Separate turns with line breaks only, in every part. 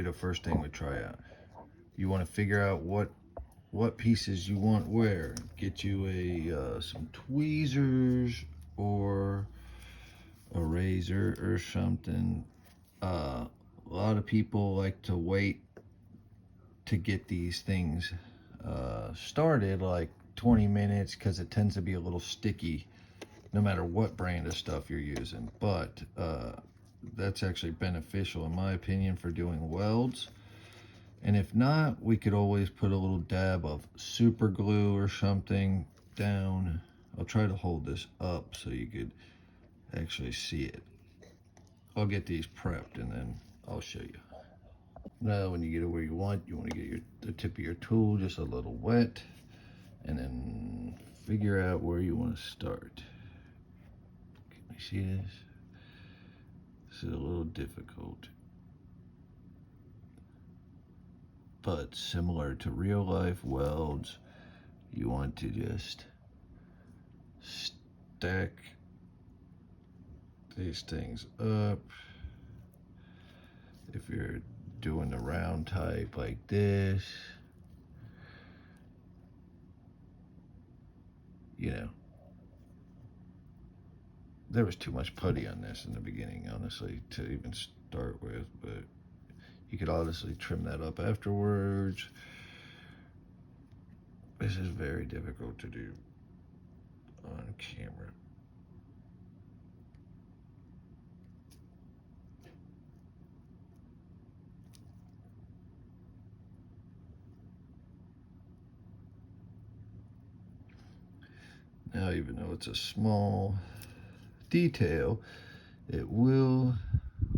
The first thing we try out, you want to figure out what pieces you want where. Get you some tweezers or a razor or something. A lot of people like to wait to get these things started like 20 minutes because it tends to be a little sticky no matter what brand of stuff you're using. But that's actually beneficial in my opinion for doing welds. And if not, we could always put a little dab of super glue or something down. I'll try to hold this up so you could actually see it. I'll get these prepped and then I'll show you. Now when you get it where you want to get the tip of your tool just a little wet and then figure out where you want to start. Can you see this? This is a little difficult, but similar to real life welds, you want to just stack these things up. If you're doing the round type like this, you know, there was too much putty on this in the beginning, honestly, to even start with, but you could honestly trim that up afterwards. This is very difficult to do on camera. Now, even though it's a small detail, it will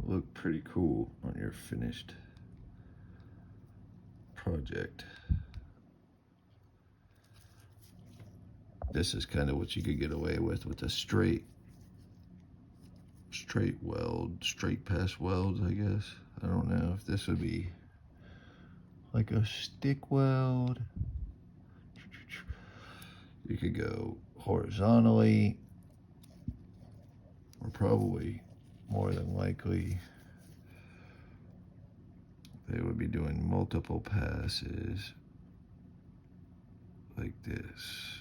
look pretty cool on your finished project. This is kind of what you could get away with a straight weld, straight pass weld, I guess. I don't know if this would be like a stick weld. You could go horizontally, or probably more than likely they would be doing multiple passes like this.